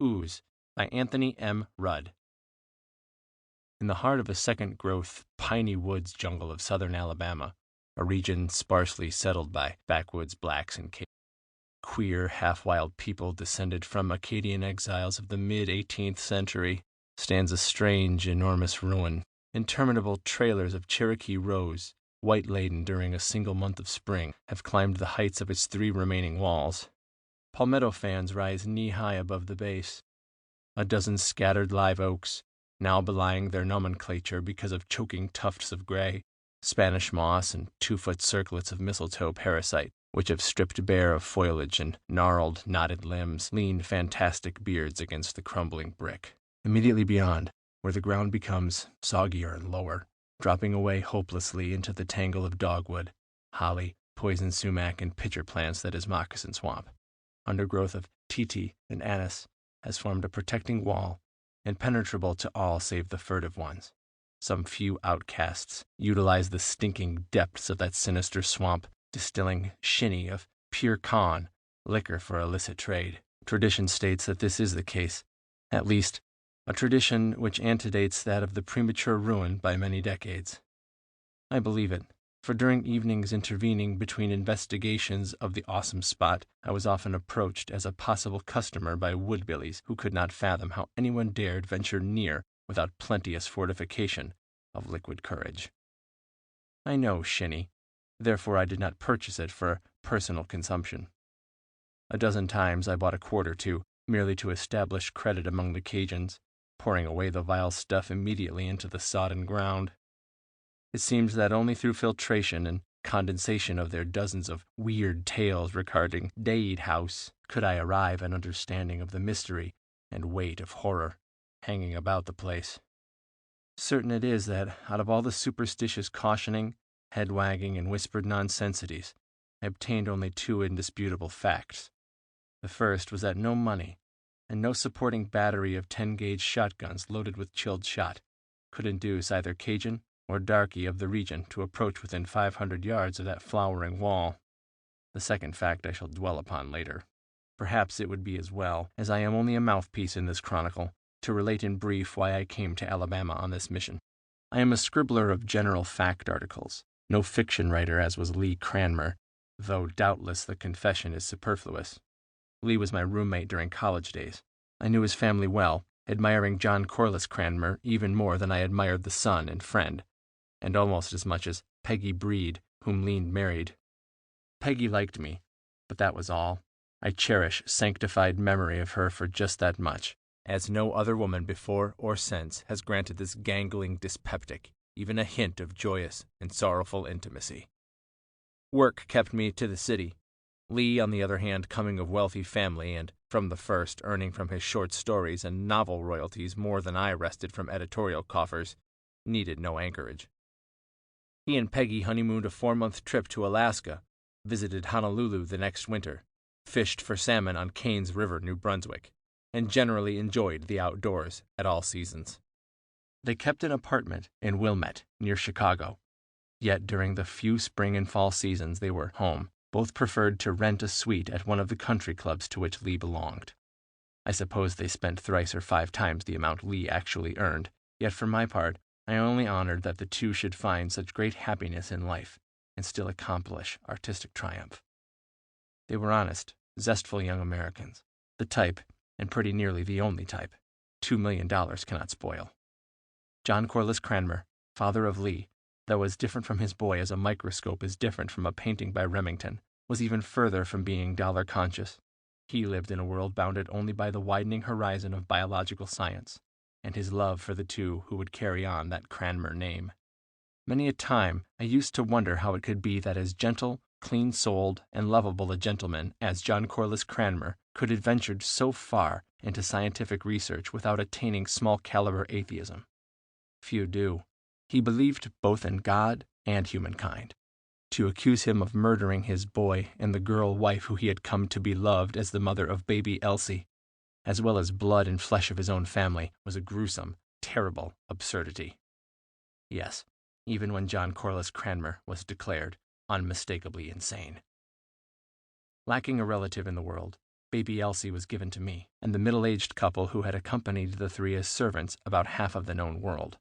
Ooze by Anthony M. Rudd. In the heart of a second-growth, piney woods jungle of southern Alabama, a region sparsely settled by backwoods blacks and queer, half-wild people descended from Acadian exiles of the mid-18th century, stands a strange, enormous ruin. Interminable trailers of Cherokee rose, white-laden during a single month of spring, have climbed the heights of its 3 remaining walls. Palmetto fans rise knee-high above the base. A dozen scattered live oaks, now belying their nomenclature because of choking tufts of gray, Spanish moss, and 2-foot circlets of mistletoe parasite, which have stripped bare of foliage and gnarled, knotted limbs, lean fantastic beards against the crumbling brick. Immediately beyond, where the ground becomes soggier and lower, dropping away hopelessly into the tangle of dogwood, holly, poison sumac, and pitcher plants that is moccasin swamp. Undergrowth of titi and anise has formed a protecting wall, impenetrable to all save the furtive ones. Some few outcasts utilize the stinking depths of that sinister swamp, distilling shinny of pure con, liquor for illicit trade. Tradition states that this is the case, at least a tradition which antedates that of the premature ruin by many decades. I believe it, for during evenings intervening between investigations of the awesome spot, I was often approached as a possible customer by woodbillies who could not fathom how anyone dared venture near without plenteous fortification of liquid courage. I know shinny, therefore I did not purchase it for personal consumption. A dozen times I bought a quart or two, merely to establish credit among the Cajuns, pouring away the vile stuff immediately into the sodden ground. It seems that only through filtration and condensation of their dozens of weird tales regarding Dade House could I arrive at understanding of the mystery and weight of horror hanging about the place. Certain it is that, out of all the superstitious cautioning, head-wagging, and whispered nonsensities, I obtained only 2 indisputable facts. The first was that no money, and no supporting battery of 10-gauge shotguns loaded with chilled shot, could induce either Cajun or darky of the region to approach within 500 yards of that flowering wall. The second fact I shall dwell upon later. Perhaps it would be as well, as I am only a mouthpiece in this chronicle, to relate in brief why I came to Alabama on this mission. I am a scribbler of general fact articles, no fiction writer as was Lee Cranmer, though doubtless the confession is superfluous. Lee was my roommate during college days. I knew his family well, admiring John Corliss Cranmer even more than I admired the son and friend, and almost as much as Peggy Breed, whom Lee married. Peggy liked me, but that was all. I cherish sanctified memory of her for just that much, as no other woman before or since has granted this gangling dyspeptic even a hint of joyous and sorrowful intimacy. Work kept me to the city. Lee, on the other hand, coming of wealthy family and, from the first, earning from his short stories and novel royalties more than I wrested from editorial coffers, needed no anchorage. He and Peggy honeymooned a 4-month trip to Alaska, visited Honolulu the next winter, fished for salmon on Kane's River, New Brunswick, and generally enjoyed the outdoors at all seasons. They kept an apartment in Wilmette, near Chicago, yet during the few spring and fall seasons they were home, both preferred to rent a suite at one of the country clubs to which Lee belonged. I suppose they spent 3 or 5 times the amount Lee actually earned, yet for my part, I only honored that the two should find such great happiness in life and still accomplish artistic triumph. They were honest, zestful young Americans, the type, and pretty nearly the only type, $2 million cannot spoil. John Corliss Cranmer, father of Lee, though as different from his boy as a microscope is different from a painting by Remington, was even further from being dollar-conscious. He lived in a world bounded only by the widening horizon of biological science, and his love for the two who would carry on that Cranmer name. Many a time I used to wonder how it could be that as gentle, clean-souled, and lovable a gentleman as John Corliss Cranmer could have ventured so far into scientific research without attaining small-caliber atheism. Few do. He believed both in God and humankind. To accuse him of murdering his boy and the girl wife who he had come to be loved as the mother of baby Elsie, as well as blood and flesh of his own family, was a gruesome, terrible absurdity. Yes, even when John Corliss Cranmer was declared unmistakably insane. Lacking a relative in the world, baby Elsie was given to me, and the middle-aged couple who had accompanied the three as servants about half of the known world.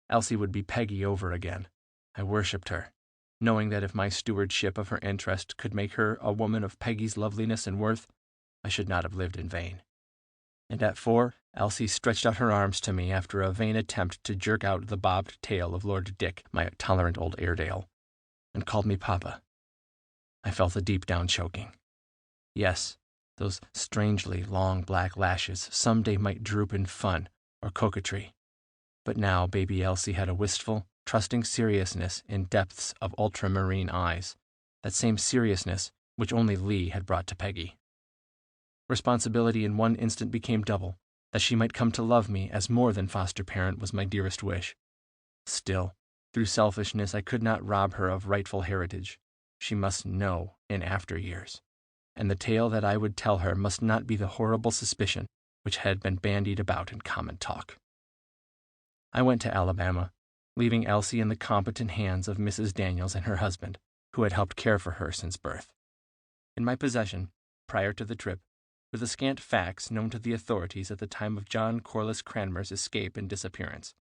Elsie would be Peggy over again. I worshipped her, knowing that if my stewardship of her interest could make her a woman of Peggy's loveliness and worth, I should not have lived in vain. And at 4, Elsie stretched out her arms to me after a vain attempt to jerk out the bobbed tail of Lord Dick, my tolerant old Airedale, and called me Papa. I felt a deep-down choking. Yes, those strangely long black lashes someday might droop in fun or coquetry, but now baby Elsie had a wistful, trusting seriousness in depths of ultramarine eyes, that same seriousness which only Lee had brought to Peggy. Responsibility in one instant became double. That she might come to love me as more than foster parent was my dearest wish. Still, through selfishness, I could not rob her of rightful heritage. She must know in after years, and the tale that I would tell her must not be the horrible suspicion which had been bandied about in common talk. I went to Alabama, leaving Elsie in the competent hands of Mrs. Daniels and her husband, who had helped care for her since birth. In my possession, prior to the trip, were the scant facts known to the authorities at the time of John Corliss Cranmer's escape and disappearance.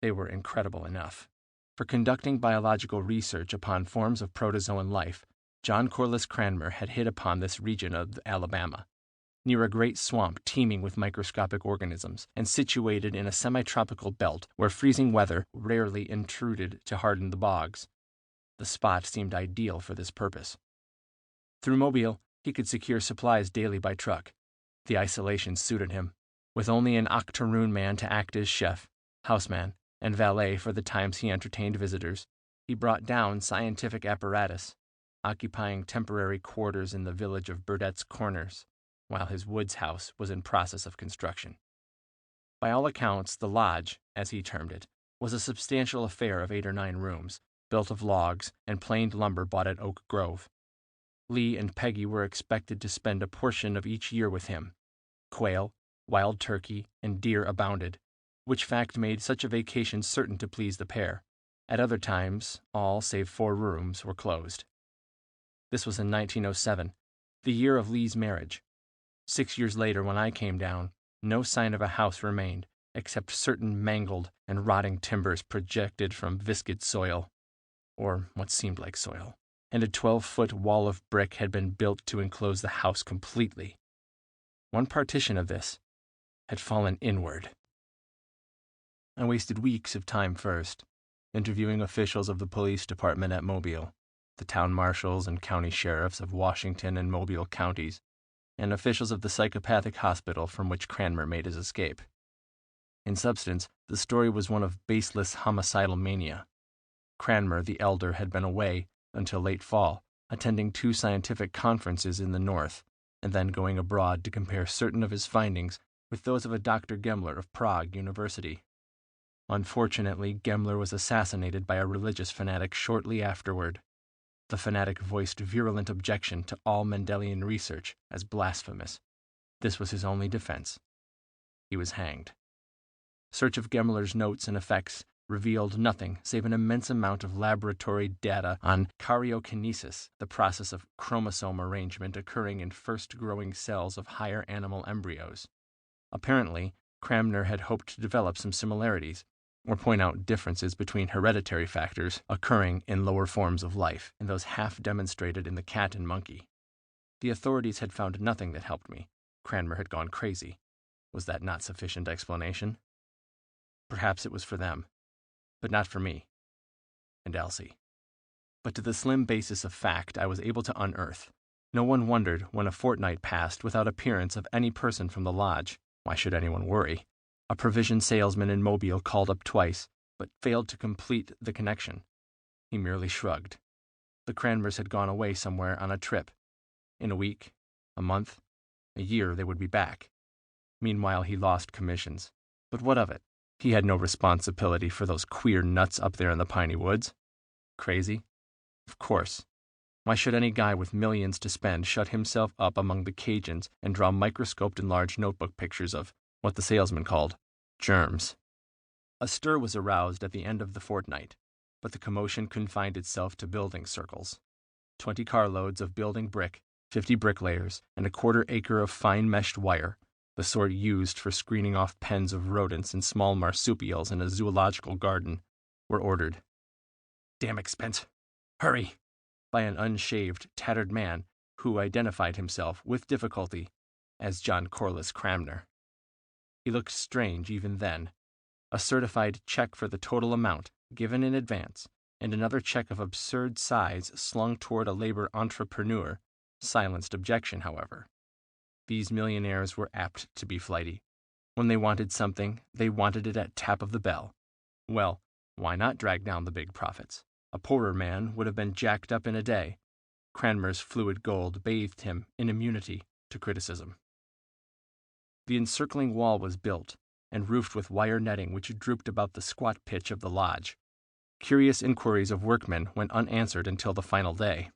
They were incredible enough. For conducting biological research upon forms of protozoan life, John Corliss Cranmer had hit upon this region of Alabama, near a great swamp teeming with microscopic organisms, and situated in a semi-tropical belt where freezing weather rarely intruded to harden the bogs. The spot seemed ideal for this purpose. Through Mobile, he could secure supplies daily by truck. The isolation suited him. With only an octoroon man to act as chef, houseman, and valet for the times he entertained visitors, he brought down scientific apparatus, occupying temporary quarters in the village of Burdett's Corners, while his woods house was in process of construction. By all accounts, the lodge, as he termed it, was a substantial affair of 8 or 9 rooms, built of logs and planed lumber bought at Oak Grove. Lee and Peggy were expected to spend a portion of each year with him. Quail, wild turkey, and deer abounded, which fact made such a vacation certain to please the pair. At other times, all save 4 rooms were closed. This was in 1907, the year of Lee's marriage. 6 years later, when I came down, no sign of a house remained, except certain mangled and rotting timbers projected from viscid soil, or what seemed like soil, and a 12-foot wall of brick had been built to enclose the house completely. One partition of this had fallen inward. I wasted weeks of time first, interviewing officials of the police department at Mobile, the town marshals and county sheriffs of Washington and Mobile counties, and officials of the psychopathic hospital from which Cranmer made his escape. In substance, the story was one of baseless homicidal mania. Cranmer the elder had been away until late fall, attending 2 scientific conferences in the north, and then going abroad to compare certain of his findings with those of a Dr. Gemmler of Prague University. Unfortunately, Gemmler was assassinated by a religious fanatic shortly afterward. The fanatic voiced virulent objection to all Mendelian research as blasphemous. This was his only defense. He was hanged. Search of Gemmler's notes and effects revealed nothing save an immense amount of laboratory data on karyokinesis, the process of chromosome arrangement occurring in first-growing cells of higher animal embryos. Apparently, Cranmer had hoped to develop some similarities, or point out differences between hereditary factors occurring in lower forms of life and those half demonstrated in the cat and monkey. The authorities had found nothing that helped me. Cranmer had gone crazy. Was that not sufficient explanation? Perhaps it was for them, but not for me and Elsie. But to the slim basis of fact I was able to unearth, no one wondered when a fortnight passed without appearance of any person from the lodge. Why should anyone worry? A provision salesman in Mobile called up twice, but failed to complete the connection. He merely shrugged. The Cranmers had gone away somewhere on a trip. In a week, a month, a year they would be back. Meanwhile he lost commissions. But what of it? He had no responsibility for those queer nuts up there in the piney woods. Crazy? Of course. Why should any guy with millions to spend shut himself up among the Cajuns and draw microscoped and large notebook pictures of what the salesman called germs? A stir was aroused at the end of the fortnight, but the commotion confined itself to building circles. 20 carloads of building brick 50 bricklayers, and a quarter-acre of fine meshed wire, the sort used for screening off pens of rodents and small marsupials in a zoological garden, were ordered. "Damn expense! Hurry!" by an unshaved, tattered man who identified himself, with difficulty, as John Corliss Cranmer. He looked strange even then. A certified check for the total amount, given in advance, and another check of absurd size slung toward a labor entrepreneur, silenced objection, however. These millionaires were apt to be flighty. When they wanted something, they wanted it at tap of the bell. Well, why not drag down the big profits? A poorer man would have been jacked up in a day. Cranmer's fluid gold bathed him in immunity to criticism. The encircling wall was built, and roofed with wire netting which drooped about the squat pitch of the lodge. Curious inquiries of workmen went unanswered until the final day.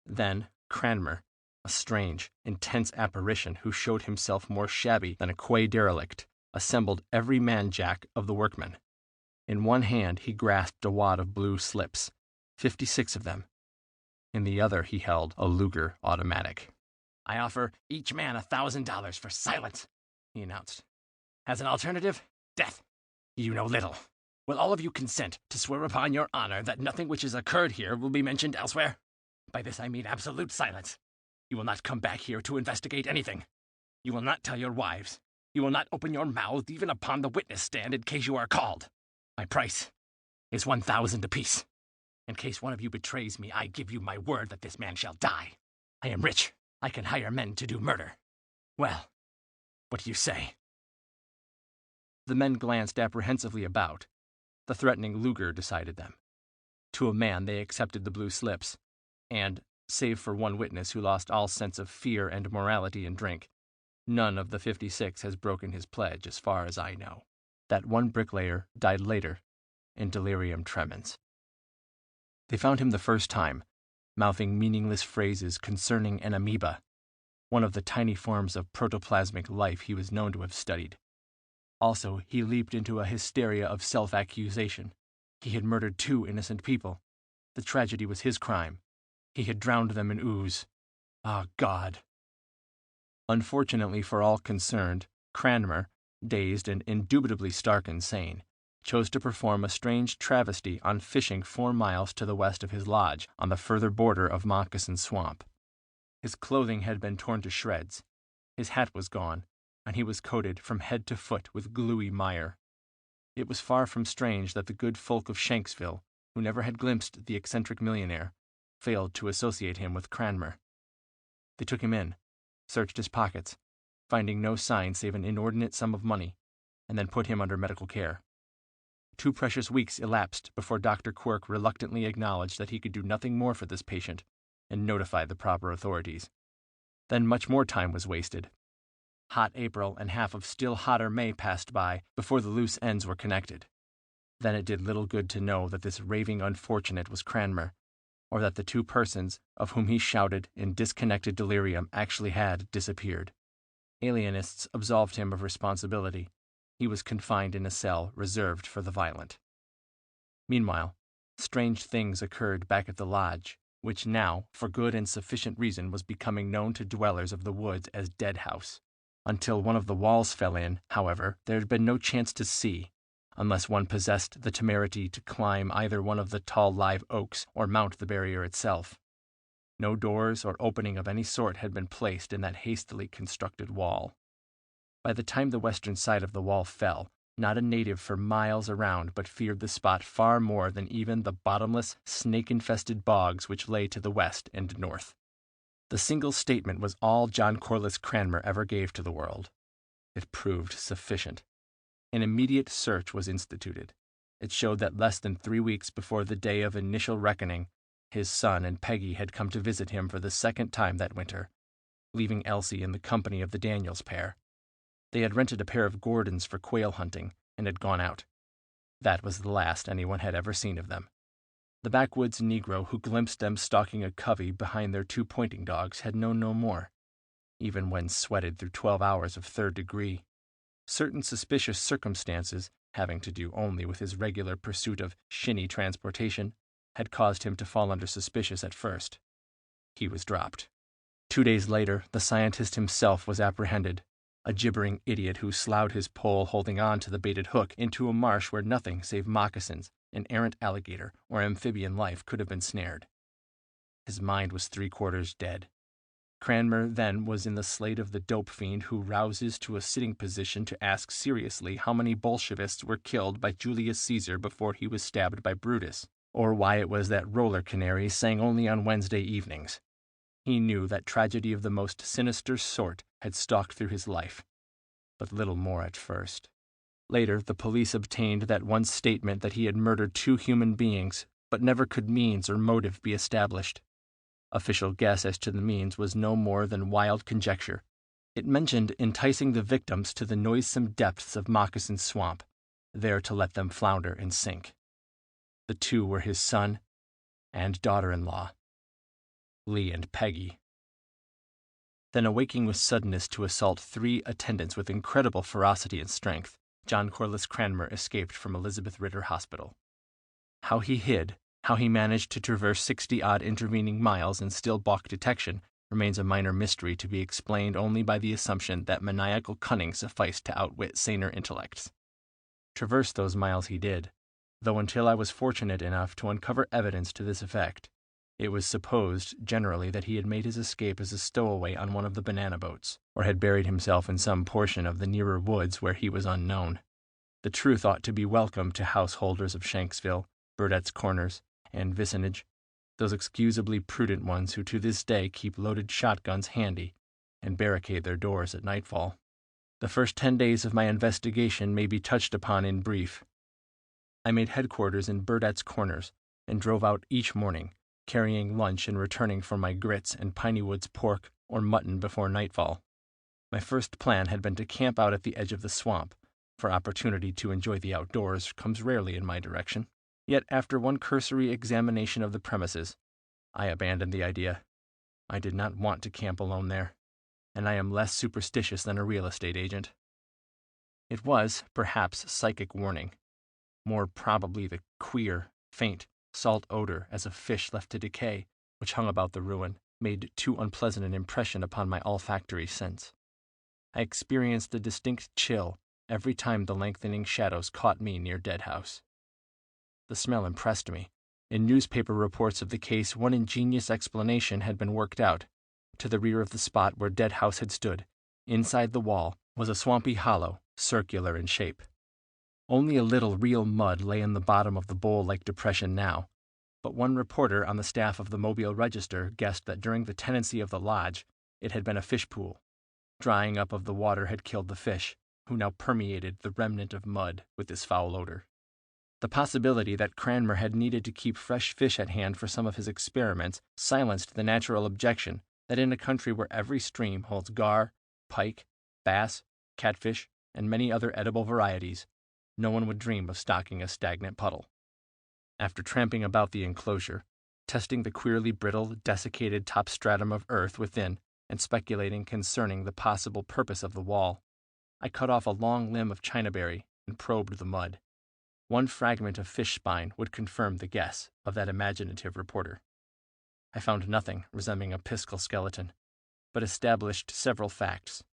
Then Cranmer, a strange, intense apparition who showed himself more shabby than a quay derelict, assembled every man-jack of the workmen. In one hand he grasped a wad of blue slips, 56 of them. In the other he held a Luger automatic. "I offer each man $1,000 for silence," he announced. "As an alternative, death. You know little. Will all of you consent to swear upon your honor that nothing which has occurred here will be mentioned elsewhere? By this I mean absolute silence. You will not come back here to investigate anything. You will not tell your wives. You will not open your mouths even upon the witness stand in case you are called. My price is 1,000 apiece. In case one of you betrays me, I give you my word that this man shall die. I am rich. I can hire men to do murder. Well, what do you say?" The men glanced apprehensively about. The threatening Luger decided them. To a man they accepted the blue slips, and, save for one witness who lost all sense of fear and morality in drink, none of the 56 has broken his pledge as far as I know. That one bricklayer died later, in delirium tremens. They found him the first time, mouthing meaningless phrases concerning an amoeba, one of the tiny forms of protoplasmic life he was known to have studied. Also, he leaped into a hysteria of self-accusation. He had murdered 2 innocent people. The tragedy was his crime. He had drowned them in ooze. Ah, God! Unfortunately for all concerned, Cranmer, dazed and indubitably stark insane, chose to perform a strange travesty on fishing 4 miles to the west of his lodge on the further border of Moccasin Swamp. His clothing had been torn to shreds, his hat was gone, and he was coated from head to foot with gluey mire. It was far from strange that the good folk of Shanksville, who never had glimpsed the eccentric millionaire, failed to associate him with Cranmer. They took him in, searched his pockets, finding no sign save an inordinate sum of money, and then put him under medical care. 2 precious weeks elapsed before Dr. Quirk reluctantly acknowledged that he could do nothing more for this patient, and notified the proper authorities. Then much more time was wasted. Hot April and half of still hotter May passed by before the loose ends were connected. Then it did little good to know that this raving unfortunate was Cranmer, or that the 2 persons of whom he shouted in disconnected delirium actually had disappeared. Alienists absolved him of responsibility. He was confined in a cell reserved for the violent. Meanwhile, strange things occurred back at the lodge, which now, for good and sufficient reason, was becoming known to dwellers of the woods as Dead House. Until one of the walls fell in, however, there had been no chance to see, unless one possessed the temerity to climb either one of the tall live oaks or mount the barrier itself. No doors or opening of any sort had been placed in that hastily constructed wall. By the time the western side of the wall fell, not a native for miles around but feared the spot far more than even the bottomless, snake-infested bogs which lay to the west and north. The single statement was all John Corliss Cranmer ever gave to the world. It proved sufficient. An immediate search was instituted. It showed that less than 3 weeks before the day of initial reckoning, his son and Peggy had come to visit him for the second time that winter, leaving Elsie in the company of the Daniels pair. They had rented a pair of Gordons for quail hunting and had gone out. That was the last anyone had ever seen of them. The backwoods Negro who glimpsed them stalking a covey behind their 2 pointing dogs had known no more, even when sweated through 12 hours of 3rd degree. Certain suspicious circumstances, having to do only with his regular pursuit of shinny transportation, had caused him to fall under suspicious at first. He was dropped. 2 days later, the scientist himself was apprehended, a gibbering idiot who sloughed his pole holding on to the baited hook into a marsh where nothing save moccasins, an errant alligator, or amphibian life could have been snared. His mind was 3/4 dead. Cranmer then was in the slate of the dope fiend who rouses to a sitting position to ask seriously how many Bolshevists were killed by Julius Caesar before he was stabbed by Brutus, or why it was that roller canary sang only on Wednesday evenings. He knew that tragedy of the most sinister sort had stalked through his life, but little more at first. Later, the police obtained that one statement that he had murdered 2 human beings, but never could means or motive be established. Official guess as to the means was no more than wild conjecture. It mentioned enticing the victims to the noisome depths of Moccasin Swamp, there to let them flounder and sink. The 2 were his son and daughter-in-law, Lee and Peggy. Then awaking with suddenness to assault 3 attendants with incredible ferocity and strength, John Corliss Cranmer escaped from Elizabeth Ritter Hospital. How he hid, how he managed to traverse 60-odd intervening miles and still balk detection remains a minor mystery to be explained only by the assumption that maniacal cunning sufficed to outwit saner intellects. Traverse those miles he did, though until I was fortunate enough to uncover evidence to this effect, it was supposed generally that he had made his escape as a stowaway on one of the banana boats, or had buried himself in some portion of the nearer woods where he was unknown. The truth ought to be welcome to householders of Shanksville, Burdett's Corners, and vicinage, those excusably prudent ones who to this day keep loaded shotguns handy and barricade their doors at nightfall. The first 10 days of my investigation may be touched upon in brief. I made headquarters in Burdett's Corners and drove out each morning, carrying lunch and returning for my grits and Piney Woods pork or mutton before nightfall. My first plan had been to camp out at the edge of the swamp, for opportunity to enjoy the outdoors comes rarely in my direction. Yet after one cursory examination of the premises, I abandoned the idea. I did not want to camp alone there, and I am less superstitious than a real estate agent. It was, perhaps, psychic warning, more probably the queer, faint, salt odor as of fish left to decay, which hung about the ruin, made too unpleasant an impression upon my olfactory sense. I experienced a distinct chill every time the lengthening shadows caught me near Deadhouse. The smell impressed me. In newspaper reports of the case, one ingenious explanation had been worked out. To the rear of the spot where Deadhouse had stood, inside the wall, was a swampy hollow, circular in shape. Only a little real mud lay in the bottom of the bowl-like depression now, but one reporter on the staff of the Mobile Register guessed that during the tenancy of the lodge, it had been a fish pool. Drying up of the water had killed the fish, who now permeated the remnant of mud with this foul odor. The possibility that Cranmer had needed to keep fresh fish at hand for some of his experiments silenced the natural objection that in a country where every stream holds gar, pike, bass, catfish, and many other edible varieties, no one would dream of stocking a stagnant puddle. After tramping about the enclosure, testing the queerly brittle, desiccated top stratum of earth within, and speculating concerning the possible purpose of the wall, I cut off a long limb of chinaberry and probed the mud. One fragment of fish spine would confirm the guess of that imaginative reporter. I found nothing resembling a piscal skeleton, but established several facts.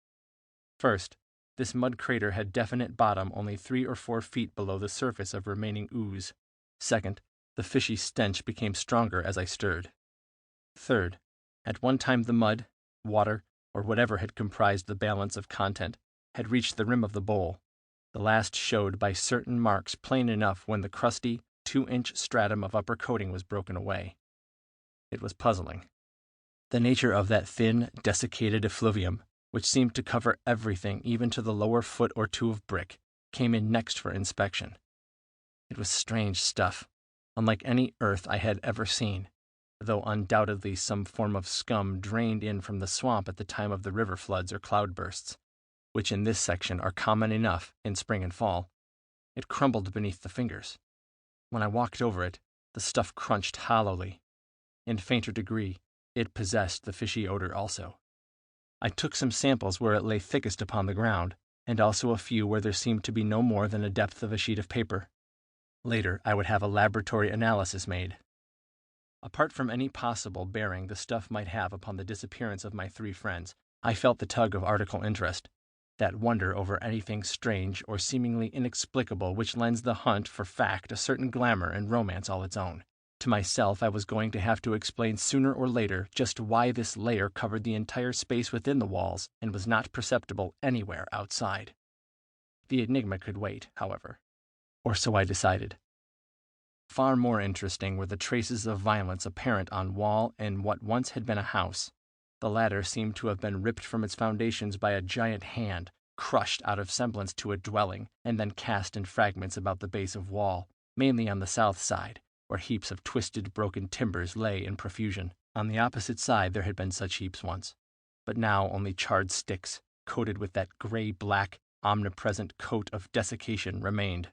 First, this mud crater had definite bottom only 3 or 4 feet below the surface of remaining ooze. Second, the fishy stench became stronger as I stirred. Third, at one time the mud, water, or whatever had comprised the balance of content, had reached the rim of the bowl. The last showed by certain marks plain enough when the crusty, 2-inch stratum of upper coating was broken away. It was puzzling. The nature of that thin, desiccated effluvium, which seemed to cover everything even to the lower foot or 2 of brick, came in next for inspection. It was strange stuff, unlike any earth I had ever seen, though undoubtedly some form of scum drained in from the swamp at the time of the river floods or cloudbursts, which in this section are common enough in spring and fall. It crumbled beneath the fingers. When I walked over it, the stuff crunched hollowly. In fainter degree, it possessed the fishy odor also. I took some samples where it lay thickest upon the ground, and also a few where there seemed to be no more than a depth of a sheet of paper. Later, I would have a laboratory analysis made. Apart from any possible bearing the stuff might have upon the disappearance of my three friends, I felt the tug of article interest, that wonder over anything strange or seemingly inexplicable which lends the hunt for fact a certain glamour and romance all its own. To myself, I was going to have to explain sooner or later just why this layer covered the entire space within the walls and was not perceptible anywhere outside. The enigma could wait, however, or so I decided. Far more interesting were the traces of violence apparent on wall and what once had been a house. The latter seemed to have been ripped from its foundations by a giant hand, crushed out of semblance to a dwelling, and then cast in fragments about the base of wall, mainly on the south side, where heaps of twisted, broken timbers lay in profusion. On the opposite side there had been such heaps once, but now only charred sticks, coated with that gray-black, omnipresent coat of desiccation, remained.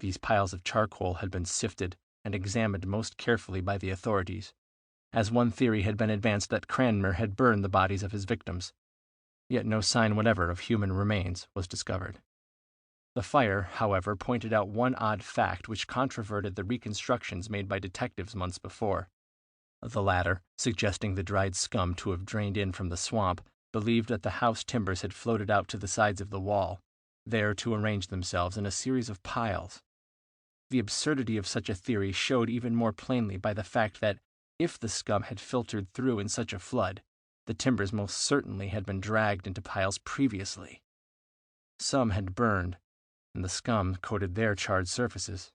These piles of charcoal had been sifted and examined most carefully by the authorities, as one theory had been advanced that Cranmer had burned the bodies of his victims. Yet no sign whatever of human remains was discovered. The fire, however, pointed out one odd fact which controverted the reconstructions made by detectives months before. The latter, suggesting the dried scum to have drained in from the swamp, believed that the house timbers had floated out to the sides of the wall, there to arrange themselves in a series of piles. The absurdity of such a theory showed even more plainly by the fact that, if the scum had filtered through in such a flood, the timbers most certainly had been dragged into piles previously. Some had burned, and the scum coated their charred surfaces.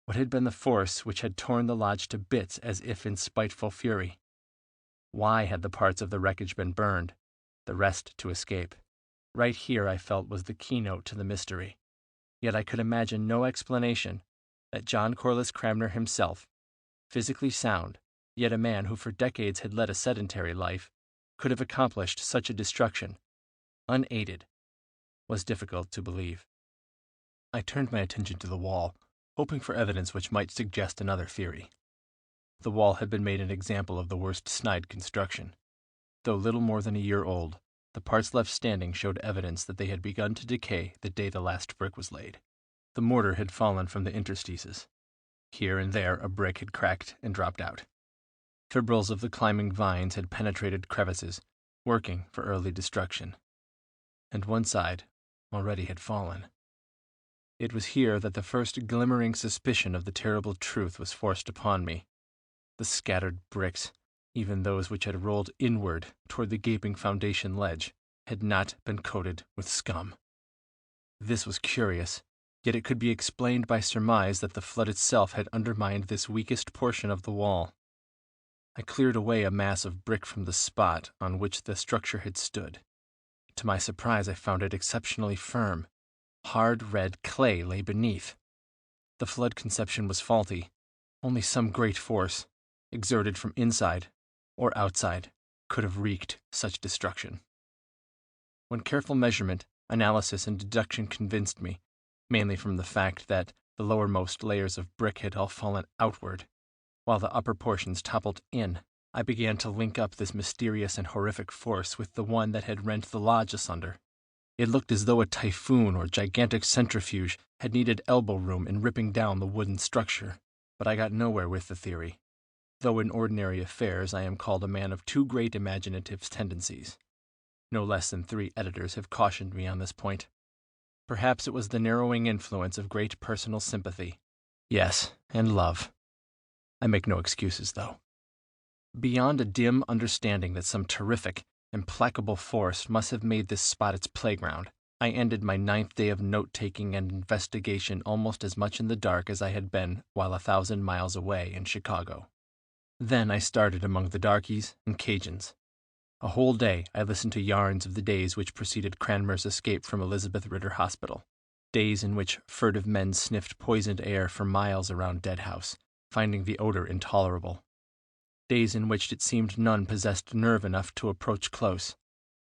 What had been the force which had torn the lodge to bits as if in spiteful fury? Why had the parts of the wreckage been burned, the rest to escape? Right here, I felt, was the keynote to the mystery. Yet I could imagine no explanation that John Corliss Cranmer himself, physically sound, yet a man who for decades had led a sedentary life, could have accomplished such a destruction, unaided, was difficult to believe. I turned my attention to the wall, hoping for evidence which might suggest another theory. The wall had been made an example of the worst snide construction. Though little more than a year old, the parts left standing showed evidence that they had begun to decay the day the last brick was laid. The mortar had fallen from the interstices. Here and there a brick had cracked and dropped out. Fibrils of the climbing vines had penetrated crevices, working for early destruction. And one side already had fallen. It was here that the first glimmering suspicion of the terrible truth was forced upon me. The scattered bricks, even those which had rolled inward toward the gaping foundation ledge, had not been coated with scum. This was curious, yet it could be explained by surmise that the flood itself had undermined this weakest portion of the wall. I cleared away a mass of brick from the spot on which the structure had stood. To my surprise, I found it exceptionally firm. Hard red clay lay beneath. The flood conception was faulty. Only some great force, exerted from inside or outside, could have wreaked such destruction. When careful measurement, analysis, and deduction convinced me, mainly from the fact that the lowermost layers of brick had all fallen outward, while the upper portions toppled in, I began to link up this mysterious and horrific force with the one that had rent the lodge asunder. It looked as though a typhoon or gigantic centrifuge had needed elbow room in ripping down the wooden structure, but I got nowhere with the theory, though in ordinary affairs I am called a man of too great imaginative tendencies. No less than 3 editors have cautioned me on this point. Perhaps it was the narrowing influence of great personal sympathy. Yes, and love. I make no excuses, though. Beyond a dim understanding that some terrific, implacable force must have made this spot its playground, I ended my 9th day of note-taking and investigation almost as much in the dark as I had been while 1,000 miles away in Chicago. Then I started among the darkies and Cajuns. A whole day I listened to yarns of the days which preceded Cranmer's escape from Elizabeth Ritter Hospital, days in which furtive men sniffed poisoned air for miles around Deadhouse, finding the odor intolerable. Days in which it seemed none possessed nerve enough to approach close.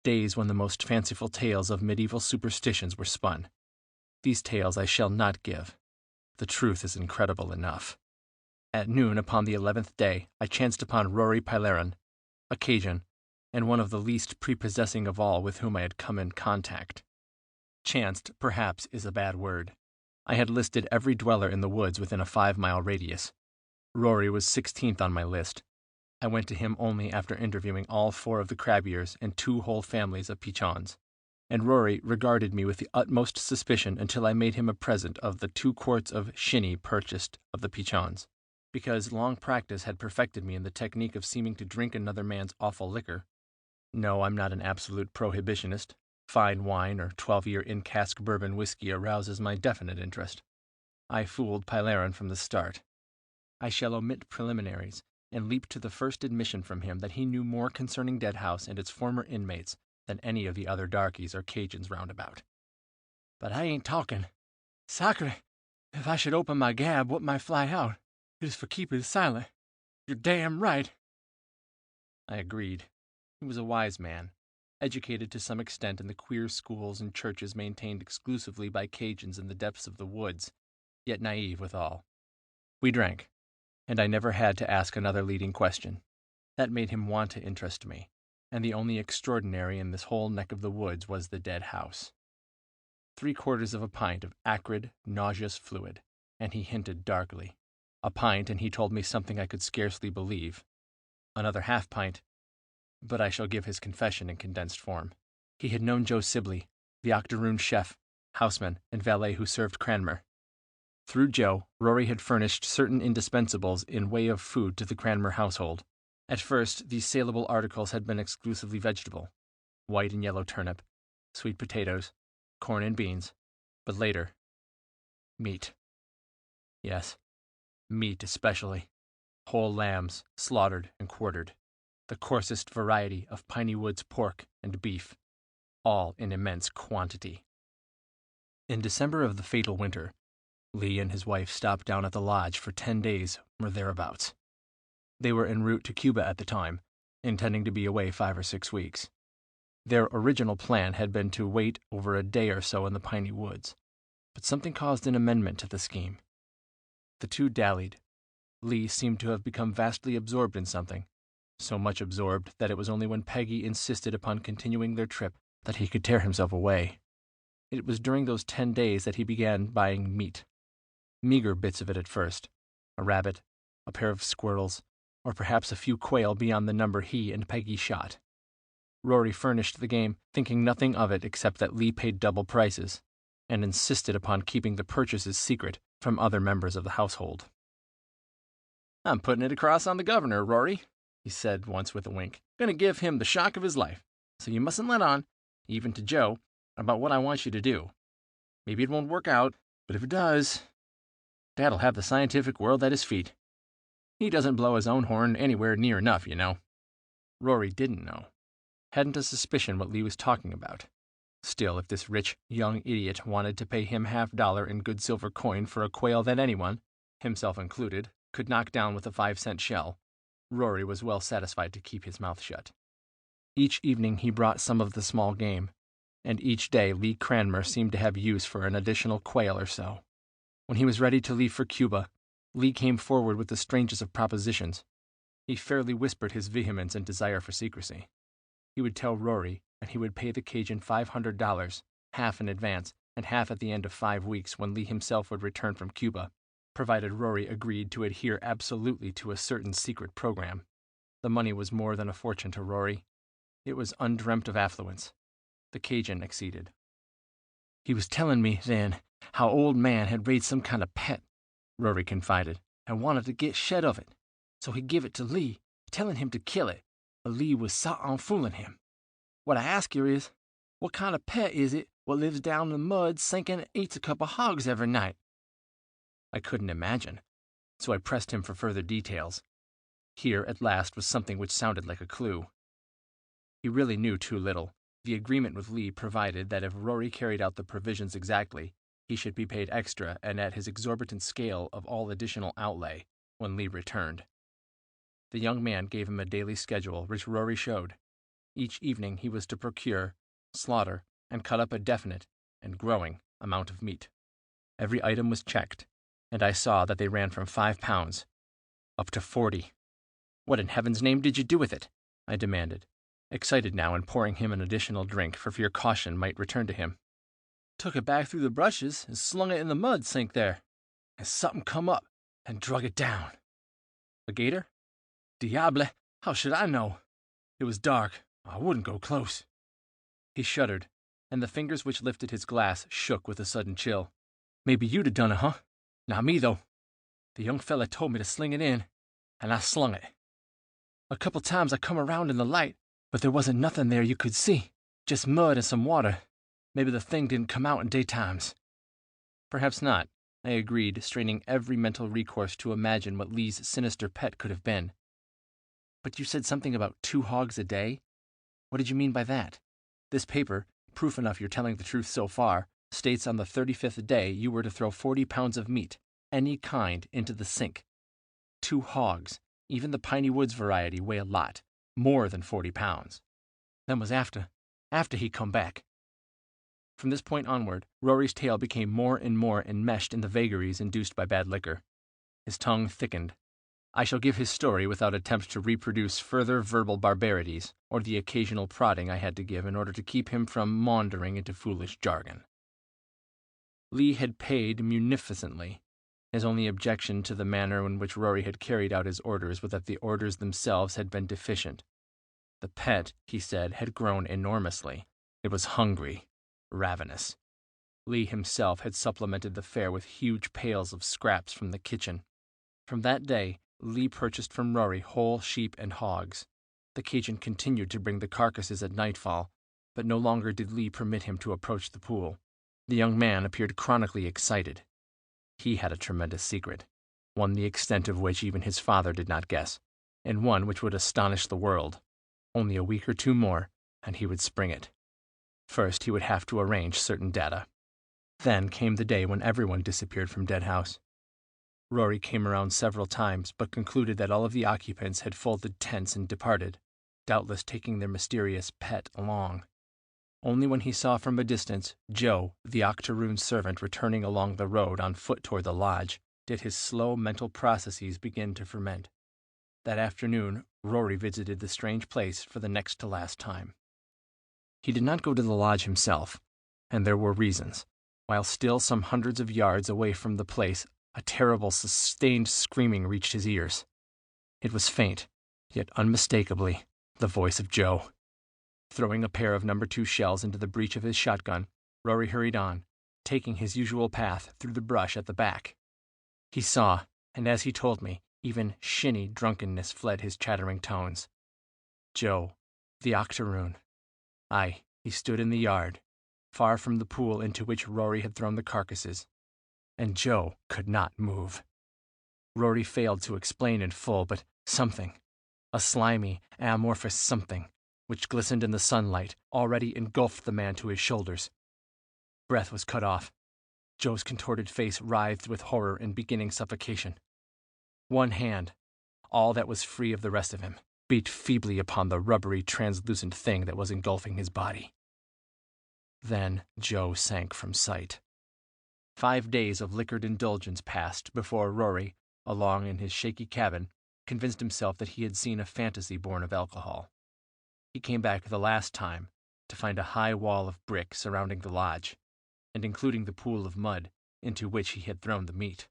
Days when the most fanciful tales of medieval superstitions were spun. These tales I shall not give. The truth is incredible enough. At noon upon the 11th day, I chanced upon Rory Pilaran, a Cajun, and one of the least prepossessing of all with whom I had come in contact. Chanced, perhaps, is a bad word. I had listed every dweller in the woods within a 5-mile radius. Rory was 16th on my list. I went to him only after interviewing all 4 of the crab ears and 2 whole families of pichons, and Rory regarded me with the utmost suspicion until I made him a present of the 2 quarts of shinny purchased of the pichons. Because long practice had perfected me in the technique of seeming to drink another man's awful liquor. No, I'm not an absolute prohibitionist. Fine wine or 12-year in-cask bourbon whiskey arouses my definite interest. I fooled Pylaron from the start. I shall omit preliminaries, and leap to the first admission from him that he knew more concerning Deadhouse and its former inmates than any of the other darkies or Cajuns roundabout. But I ain't talking. Sacre, if I should open my gab, what might fly out? It is for keeping silent. You're damn right. I agreed. He was a wise man, educated to some extent in the queer schools and churches maintained exclusively by Cajuns in the depths of the woods, yet naive withal. We drank, and I never had to ask another leading question. That made him want to interest me, and the only extraordinary in this whole neck of the woods was the dead house. 3/4 of a pint of acrid, nauseous fluid, and he hinted darkly. A pint, and he told me something I could scarcely believe. Another half-pint, but I shall give his confession in condensed form. He had known Joe Sibley, the octoroon chef, houseman, and valet who served Cranmer. Through Joe, Rory had furnished certain indispensables in way of food to the Cranmer household. At first, these saleable articles had been exclusively vegetable: white and yellow turnip, sweet potatoes, corn and beans, but later, meat. Yes, meat especially. Whole lambs, slaughtered and quartered. The coarsest variety of Piney Woods pork and beef, all in immense quantity. In December of the fatal winter, Lee and his wife stopped down at the lodge for 10 days or thereabouts. They were en route to Cuba at the time, intending to be away 5 or 6 weeks. Their original plan had been to wait over a day or so in the Piney Woods, but something caused an amendment to the scheme. The 2 dallied. Lee seemed to have become vastly absorbed in something, so much absorbed that it was only when Peggy insisted upon continuing their trip that he could tear himself away. It was during those 10 days that he began buying meat. Meager bits of it at first: a rabbit, a pair of squirrels, or perhaps a few quail beyond the number he and Peggy shot. Rory furnished the game, thinking nothing of it except that Lee paid double prices, and insisted upon keeping the purchases secret from other members of the household. "I'm putting it across on the governor, Rory," he said once with a wink. "Gonna give him the shock of his life, so you mustn't let on, even to Joe, about what I want you to do. Maybe it won't work out, but if it does, Dad'll have the scientific world at his feet. He doesn't blow his own horn anywhere near enough, you know." Rory didn't know. Hadn't a suspicion what Lee was talking about. Still, if this rich, young idiot wanted to pay him $50 in good silver coin for a quail that anyone, himself included, could knock down with a 5-cent shell, Rory was well satisfied to keep his mouth shut. Each evening he brought some of the small game, and each day Lee Cranmer seemed to have use for an additional quail or so. When he was ready to leave for Cuba, Lee came forward with the strangest of propositions. He fairly whispered his vehemence and desire for secrecy. He would tell Rory, and he would pay the Cajun $500, half in advance and half at the end of 5 weeks when Lee himself would return from Cuba, provided Rory agreed to adhere absolutely to a certain secret program. The money was more than a fortune to Rory. It was undreamt of affluence. The Cajun acceded. "He was telling me, then, how old man had raised some kind of pet," Rory confided, "and wanted to get shed of it. So he give it to Lee, telling him to kill it, but Lee was sot on fooling him. What I ask you is, what kind of pet is it what lives down in the mud sinking and eats a couple hogs every night?" I couldn't imagine, so I pressed him for further details. Here, at last, was something which sounded like a clue. He really knew too little. The agreement with Lee provided that if Rory carried out the provisions exactly, he should be paid extra and at his exorbitant scale of all additional outlay when Lee returned. The young man gave him a daily schedule which Rory showed. Each evening he was to procure, slaughter, and cut up a definite and growing amount of meat. Every item was checked, and I saw that they ran from 5 pounds up to 40. "What in heaven's name did you do with it?" I demanded, excited now and pouring him an additional drink for fear caution might return to him. "Took it back through the brushes and slung it in the mud sink there, and something come up and drug it down." A gator? Diable, how should I know? It was dark. I wouldn't go close. He shuddered, and the fingers which lifted his glass shook with a sudden chill. Maybe you'd have done it, huh? Not me, though. The young fella told me to sling it in, and I slung it. A couple times I come around in the light, but there wasn't nothing there you could see. Just mud and some water. Maybe the thing didn't come out in daytimes. Perhaps not, I agreed, straining every mental recourse to imagine what Lee's sinister pet could have been. But you said something about 2 hogs a day? What did you mean by that? This paper, proof enough you're telling the truth so far, states on the 35th day you were to throw 40 pounds of meat, any kind, into the sink. 2 hogs, even the Piney Woods variety, weigh a lot, more than 40 pounds. That was after he come back. From this point onward, Rory's tale became more and more enmeshed in the vagaries induced by bad liquor. His tongue thickened. I shall give his story without attempt to reproduce further verbal barbarities, or the occasional prodding I had to give in order to keep him from maundering into foolish jargon. Lee had paid munificently. His only objection to the manner in which Rory had carried out his orders was that the orders themselves had been deficient. The pet, he said, had grown enormously. It was hungry, ravenous. Lee himself had supplemented the fare with huge pails of scraps from the kitchen. From that day, Lee purchased from Rory whole sheep and hogs. The Cajun continued to bring the carcasses at nightfall, but no longer did Lee permit him to approach the pool. The young man appeared chronically excited. He had a tremendous secret, one the extent of which even his father did not guess, and one which would astonish the world. Only a week or 2 more, and he would spring it. First, he would have to arrange certain data. Then came the day when everyone disappeared from Deadhouse. Rory came around several times, but concluded that all of the occupants had folded tents and departed, doubtless taking their mysterious pet along. Only when he saw from a distance Joe, the octoroon servant, returning along the road on foot toward the lodge, did his slow mental processes begin to ferment. That afternoon, Rory visited the strange place for the next to last time. He did not go to the lodge himself, and there were reasons. While still some hundreds of yards away from the place, a terrible, sustained screaming reached his ears. It was faint, yet unmistakably the voice of Joe. Throwing a pair of No. 2 shells into the breech of his shotgun, Rory hurried on, taking his usual path through the brush at the back. He saw, and as he told me, even shinny drunkenness fled his chattering tones. Joe, the octoroon. Aye, he stood in the yard, far from the pool into which Rory had thrown the carcasses, and Joe could not move. Rory failed to explain in full, but something, a slimy, amorphous something, which glistened in the sunlight, already engulfed the man to his shoulders. Breath was cut off. Joe's contorted face writhed with horror and beginning suffocation. One hand, all that was free of the rest of him, beat feebly upon the rubbery, translucent thing that was engulfing his body. Then Joe sank from sight. 5 days of liquored indulgence passed before Rory, along in his shaky cabin, convinced himself that he had seen a fantasy born of alcohol. He came back the last time to find a high wall of brick surrounding the lodge, and including the pool of mud into which he had thrown the meat.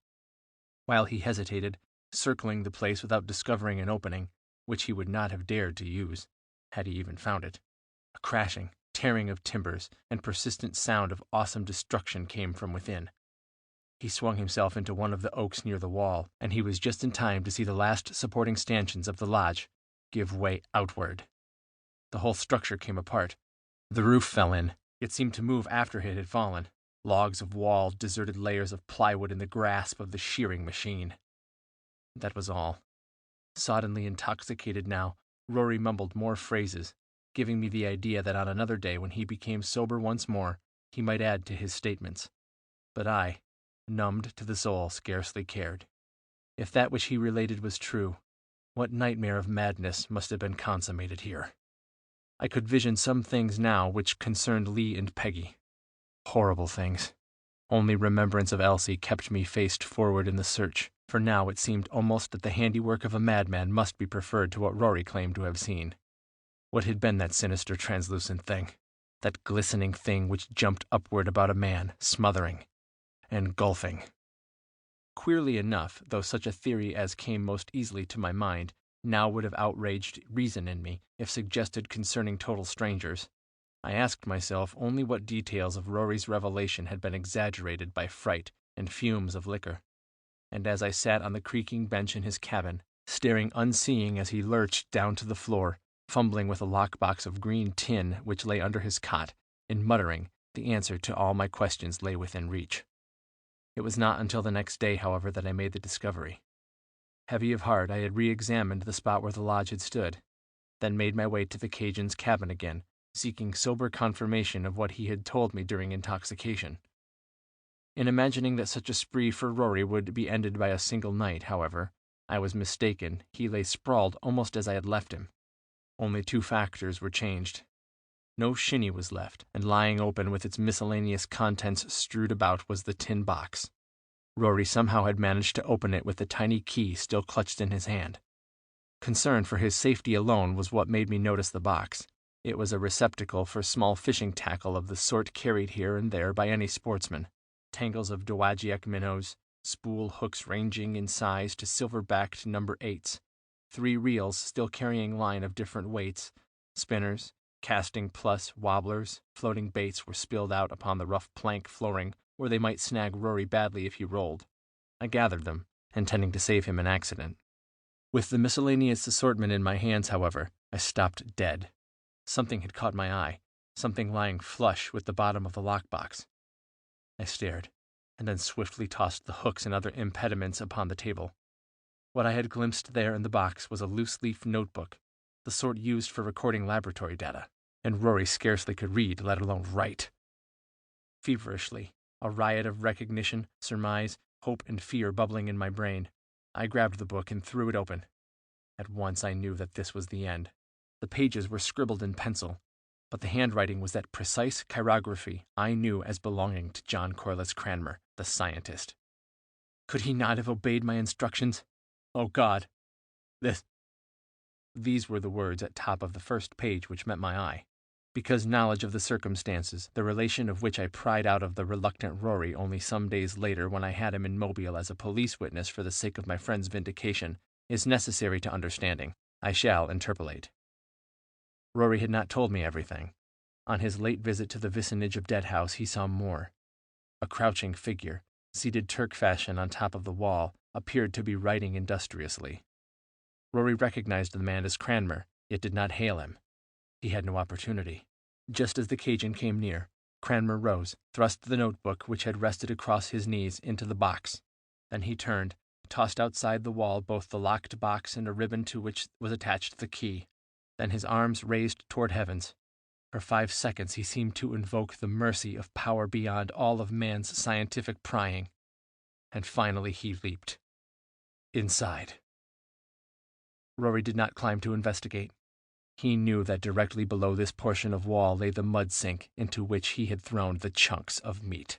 While he hesitated, circling the place without discovering an opening, which he would not have dared to use, had he even found it, a crashing, tearing of timbers and persistent sound of awesome destruction came from within. He swung himself into one of the oaks near the wall, and he was just in time to see the last supporting stanchions of the lodge give way outward. The whole structure came apart. The roof fell in. It seemed to move after it had fallen. Logs of wall, deserted layers of plywood in the grasp of the shearing machine. That was all. Soddenly intoxicated now, Rory mumbled more phrases, giving me the idea that on another day when he became sober once more, he might add to his statements. But I, numbed to the soul, scarcely cared. If that which he related was true, what nightmare of madness must have been consummated here? I could vision some things now which concerned Lee and Peggy. Horrible things. Only remembrance of Elsie kept me faced forward in the search, for now it seemed almost that the handiwork of a madman must be preferred to what Rory claimed to have seen. What had been that sinister translucent thing? That glistening thing which jumped upward about a man, smothering, engulfing. Queerly enough, though such a theory as came most easily to my mind now would have outraged reason in me if suggested concerning total strangers, I asked myself only what details of Rory's revelation had been exaggerated by fright and fumes of liquor. And as I sat on the creaking bench in his cabin, staring unseeing as he lurched down to the floor, fumbling with a lockbox of green tin which lay under his cot, and muttering, the answer to all my questions lay within reach. It was not until the next day, however, that I made the discovery. Heavy of heart, I had re-examined the spot where the lodge had stood, then made my way to the Cajun's cabin again, seeking sober confirmation of what he had told me during intoxication. In imagining that such a spree for Rory would be ended by a single night, however, I was mistaken. He lay sprawled almost as I had left him. Only 2 factors were changed. No shinny was left, and lying open with its miscellaneous contents strewed about was the tin box. Rory somehow had managed to open it with the tiny key still clutched in his hand. Concern for his safety alone was what made me notice the box. It was a receptacle for small fishing tackle of the sort carried here and there by any sportsman. Tangles of dowagiac minnows, spool hooks ranging in size to silver-backed number 8s, 3 reels still carrying line of different weights, spinners, casting plus wobblers, floating baits were spilled out upon the rough plank flooring where they might snag Rory badly if he rolled. I gathered them, intending to save him an accident. With the miscellaneous assortment in my hands, however, I stopped dead. Something had caught my eye, something lying flush with the bottom of the lockbox. I stared, and then swiftly tossed the hooks and other impediments upon the table. What I had glimpsed there in the box was a loose-leaf notebook, the sort used for recording laboratory data, and Rory scarcely could read, let alone write. Feverishly, a riot of recognition, surmise, hope, and fear bubbling in my brain, I grabbed the book and threw it open. At once I knew that this was the end. The pages were scribbled in pencil, but the handwriting was that precise chirography I knew as belonging to John Corliss Cranmer, the scientist. Could he not have obeyed my instructions? Oh, God! These were the words at top of the first page which met my eye. Because knowledge of the circumstances, the relation of which I pried out of the reluctant Rory only some days later when I had him in Mobile as a police witness for the sake of my friend's vindication, is necessary to understanding, I shall interpolate. Rory had not told me everything. On his late visit to the vicinage of Deadhouse he saw more. A crouching figure, seated Turk fashion on top of the wall, appeared to be writing industriously. Rory recognized the man as Cranmer, yet did not hail him. He had no opportunity. Just as the Cajun came near, Cranmer rose, thrust the notebook which had rested across his knees into the box. Then he turned, tossed outside the wall both the locked box and a ribbon to which was attached the key. Then his arms raised toward heavens. For 5 seconds he seemed to invoke the mercy of power beyond all of man's scientific prying. And finally he leaped. Inside. Rory did not climb to investigate. He knew that directly below this portion of wall lay the mud sink into which he had thrown the chunks of meat.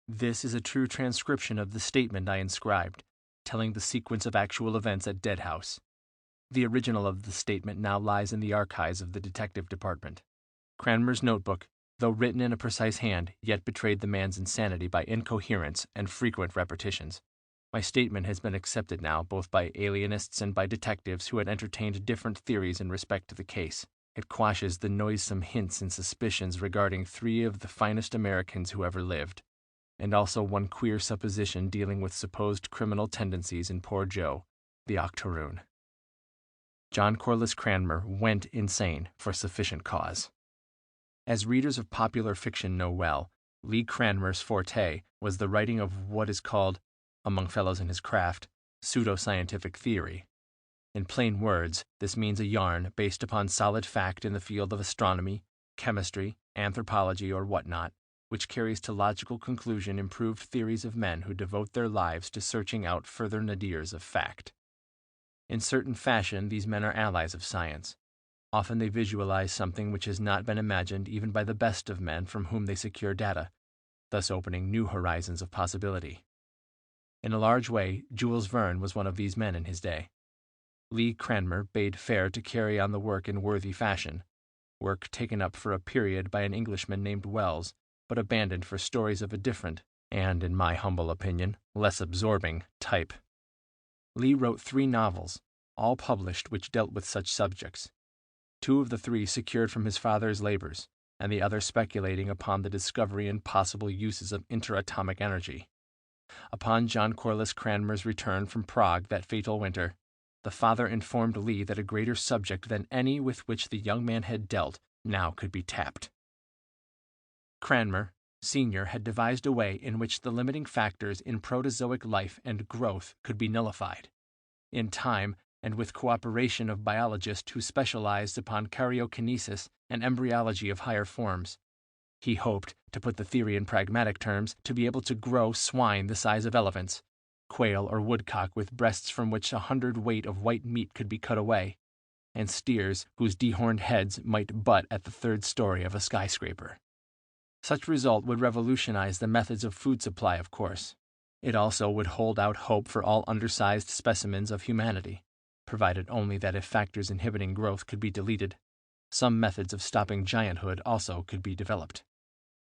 This is a true transcription of the statement I inscribed, telling the sequence of actual events at Deadhouse. The original of the statement now lies in the archives of the Detective Department. Cranmer's notebook, though written in a precise hand, yet betrayed the man's insanity by incoherence and frequent repetitions. My statement has been accepted now both by alienists and by detectives who had entertained different theories in respect to the case. It quashes the noisome hints and suspicions regarding 3 of the finest Americans who ever lived, and also one queer supposition dealing with supposed criminal tendencies in poor Joe, the octoroon. John Corliss Cranmer went insane for sufficient cause. As readers of popular fiction know well, Lee Cranmer's forte was the writing of what is called, among fellows in his craft, pseudo-scientific theory. In plain words, this means a yarn based upon solid fact in the field of astronomy, chemistry, anthropology, or whatnot, which carries to logical conclusion improved theories of men who devote their lives to searching out further nadirs of fact. In certain fashion, these men are allies of science. Often they visualize something which has not been imagined even by the best of men from whom they secure data, thus opening new horizons of possibility. In a large way, Jules Verne was one of these men in his day. Lee Cranmer bade fair to carry on the work in worthy fashion, work taken up for a period by an Englishman named Wells, but abandoned for stories of a different and, in my humble opinion, less absorbing type. Lee wrote 3 novels, all published, which dealt with such subjects. 2 of the 3 secured from his father's labors, and the other speculating upon the discovery and possible uses of interatomic energy. Upon John Corliss Cranmer's return from Prague that fatal winter, the father informed Lee that a greater subject than any with which the young man had dealt now could be tapped. Cranmer, Sr., had devised a way in which the limiting factors in protozoic life and growth could be nullified. In time, and with cooperation of biologists who specialized upon karyokinesis and embryology of higher forms, he hoped, to put the theory in pragmatic terms, to be able to grow swine the size of elephants, quail or woodcock with breasts from which 100 weight of white meat could be cut away, and steers whose dehorned heads might butt at the 3rd story of a skyscraper. Such result would revolutionize the methods of food supply, of course. It also would hold out hope for all undersized specimens of humanity, provided only that if factors inhibiting growth could be deleted, some methods of stopping gianthood also could be developed.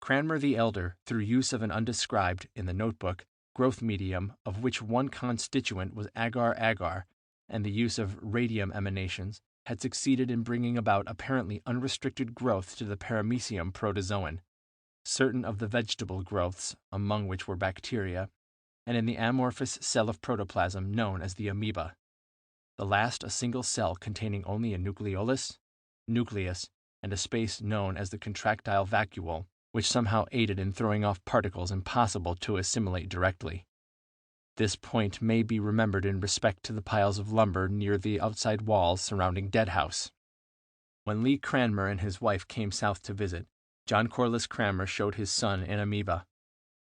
Cranmer the Elder, through use of an undescribed, in the notebook, growth medium of which one constituent was agar-agar, and the use of radium emanations, had succeeded in bringing about apparently unrestricted growth to the paramecium protozoan, certain of the vegetable growths, among which were bacteria, and in the amorphous cell of protoplasm known as the amoeba, the last a single cell containing only a nucleolus, nucleus, and a space known as the contractile vacuole, which somehow aided in throwing off particles impossible to assimilate directly. This point may be remembered in respect to the piles of lumber near the outside walls surrounding Deadhouse. When Lee Cranmer and his wife came south to visit, John Corliss Cranmer showed his son an amoeba,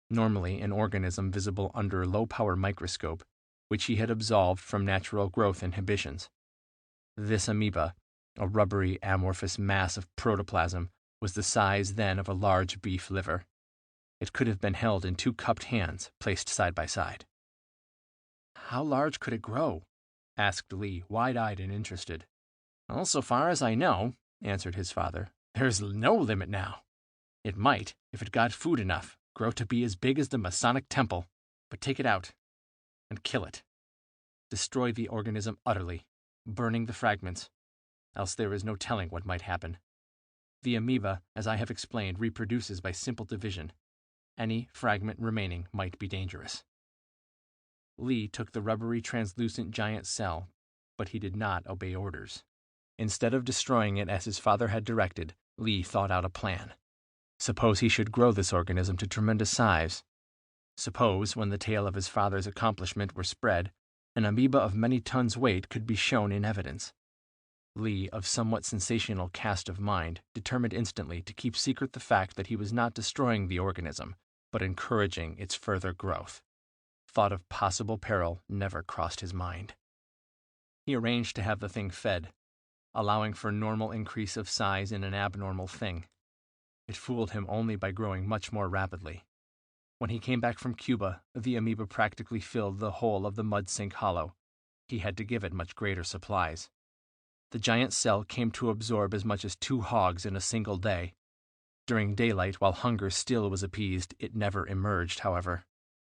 normally an organism visible under a low-power microscope, which he had absolved from natural growth inhibitions. This amoeba, a rubbery amorphous mass of protoplasm, was the size then of a large beef liver. It could have been held in 2 cupped hands, placed side by side. "How large could it grow?" asked Lee, wide-eyed and interested. "Well, so far as I know," answered his father, "there's no limit now. It might, if it got food enough, grow to be as big as the Masonic Temple. But take it out and kill it. Destroy the organism utterly, burning the fragments, else there is no telling what might happen. The amoeba, as I have explained, reproduces by simple division. Any fragment remaining might be dangerous." Lee took the rubbery translucent giant cell, but he did not obey orders. Instead of destroying it as his father had directed, Lee thought out a plan. Suppose he should grow this organism to tremendous size. Suppose, when the tale of his father's accomplishment were spread, an amoeba of many tons weight could be shown in evidence. Lee, of somewhat sensational cast of mind, determined instantly to keep secret the fact that he was not destroying the organism, but encouraging its further growth. Thought of possible peril never crossed his mind. He arranged to have the thing fed, allowing for normal increase of size in an abnormal thing. It fooled him only by growing much more rapidly. When he came back from Cuba, the amoeba practically filled the whole of the mud sink hollow. He had to give it much greater supplies. The giant cell came to absorb as much as 2 hogs in a single day. During daylight, while hunger still was appeased, it never emerged, however.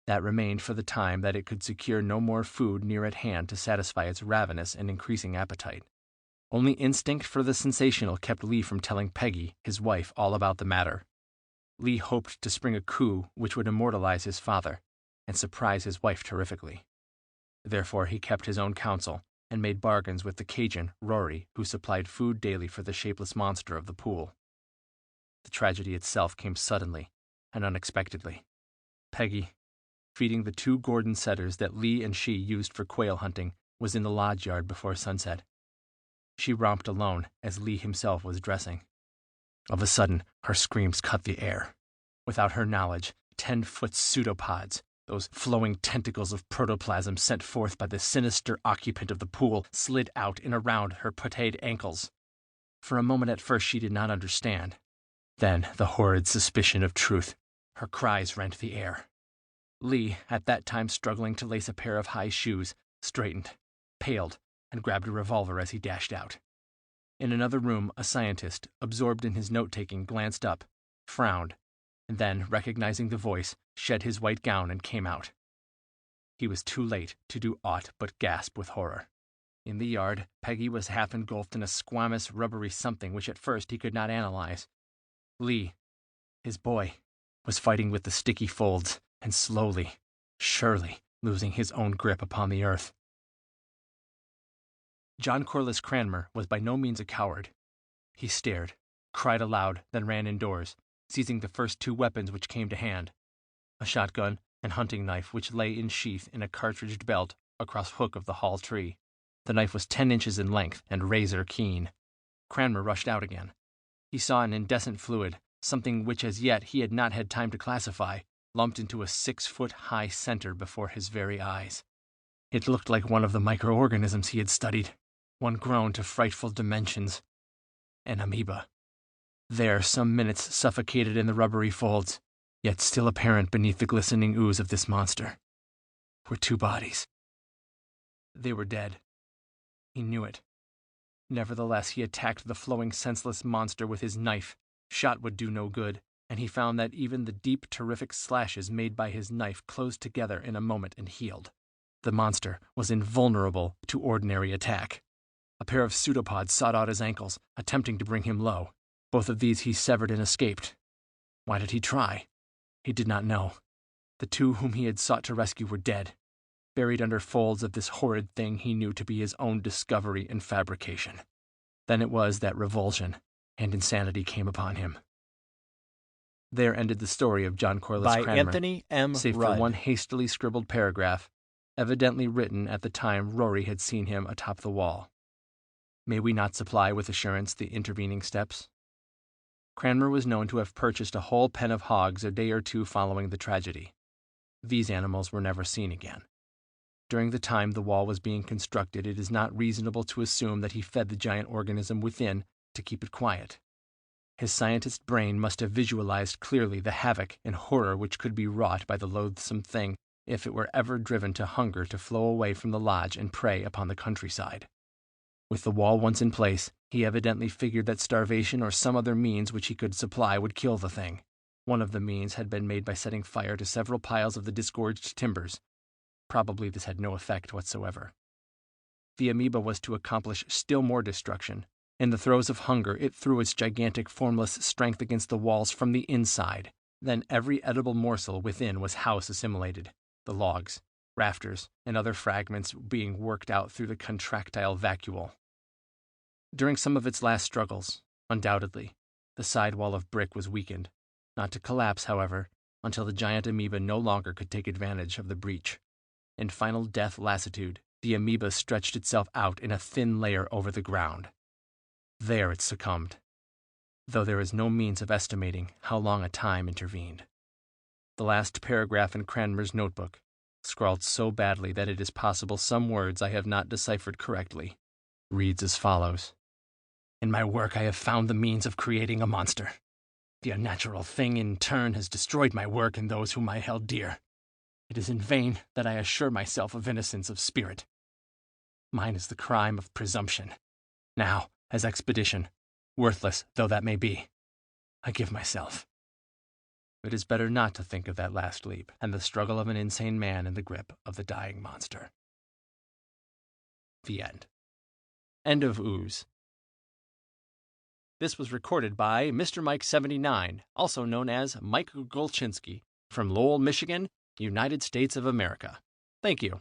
That remained for the time that it could secure no more food near at hand to satisfy its ravenous and increasing appetite. Only instinct for the sensational kept Lee from telling Peggy, his wife, all about the matter. Lee hoped to spring a coup which would immortalize his father and surprise his wife terrifically. Therefore he kept his own counsel and made bargains with the Cajun, Rory, who supplied food daily for the shapeless monster of the pool. The tragedy itself came suddenly and unexpectedly. Peggy, feeding the 2 Gordon setters that Lee and she used for quail hunting, was in the lodge yard before sunset. She romped alone as Lee himself was dressing. Of a sudden, her screams cut the air. Without her knowledge, 10-foot pseudopods, those flowing tentacles of protoplasm sent forth by the sinister occupant of the pool, slid out and around her pâtéed ankles. For a moment at first she did not understand. Then the horrid suspicion of truth. Her cries rent the air. Lee, at that time struggling to lace a pair of high shoes, straightened, paled, and grabbed a revolver as he dashed out. In another room, a scientist, absorbed in his note-taking, glanced up, frowned, and then, recognizing the voice, shed his white gown and came out. He was too late to do aught but gasp with horror. In the yard, Peggy was half engulfed in a squamous, rubbery something which at first he could not analyze. Lee, his boy, was fighting with the sticky folds, and slowly, surely, losing his own grip upon the earth. John Corliss Cranmer was by no means a coward. He stared, cried aloud, then ran indoors, seizing the first two weapons which came to hand, a shotgun and hunting knife which lay in sheath in a cartridged belt across hook of the hall tree. The knife was 10 inches in length and razor keen. Cranmer rushed out again. He saw an incandescent fluid, something which as yet he had not had time to classify, lumped into a 6-foot-high center before his very eyes. It looked like one of the microorganisms he had studied, one grown to frightful dimensions. An amoeba. There, some minutes suffocated in the rubbery folds, yet still apparent beneath the glistening ooze of this monster, were 2 bodies. They were dead. He knew it. Nevertheless, he attacked the flowing, senseless monster with his knife. Shot would do no good, and he found that even the deep, terrific slashes made by his knife closed together in a moment and healed. The monster was invulnerable to ordinary attack. A pair of pseudopods sought out his ankles, attempting to bring him low. Both of these he severed and escaped. Why did he try? He did not know. The 2 whom he had sought to rescue were dead, buried under folds of this horrid thing he knew to be his own discovery and fabrication. Then it was that revulsion and insanity came upon him. There ended the story of John Corliss Cranmer, by Anthony M. save Rudd. for one hastily scribbled paragraph, evidently written at the time Rory had seen him atop the wall. May we not supply with assurance the intervening steps? Cranmer was known to have purchased a whole pen of hogs a day or 2 following the tragedy. These animals were never seen again. During the time the wall was being constructed, it is not reasonable to assume that he fed the giant organism within to keep it quiet. His scientist brain must have visualized clearly the havoc and horror which could be wrought by the loathsome thing if it were ever driven to hunger to flow away from the lodge and prey upon the countryside. With the wall once in place, he evidently figured that starvation or some other means which he could supply would kill the thing. One of the means had been made by setting fire to several piles of the disgorged timbers. Probably this had no effect whatsoever. The amoeba was to accomplish still more destruction. In the throes of hunger, it threw its gigantic formless strength against the walls from the inside. Then every edible morsel within was house assimilated, the logs, rafters, and other fragments being worked out through the contractile vacuole. During some of its last struggles, undoubtedly, the side wall of brick was weakened, not to collapse, however, until the giant amoeba no longer could take advantage of the breach. In final death lassitude, the amoeba stretched itself out in a thin layer over the ground. There it succumbed, though there is no means of estimating how long a time intervened. The last paragraph in Cranmer's notebook, scrawled so badly that it is possible some words I have not deciphered correctly, reads as follows. In my work I have found the means of creating a monster. The unnatural thing in turn has destroyed my work and those whom I held dear. It is in vain that I assure myself of innocence of spirit. Mine is the crime of presumption. Now, as expedition, worthless though that may be, I give myself. It is better not to think of that last leap and the struggle of an insane man in the grip of the dying monster. The end. End of Ooze. This was recorded by Mr. Mike 79, also known as Mike Golchinski, from Lowell, Michigan, United States of America. Thank you.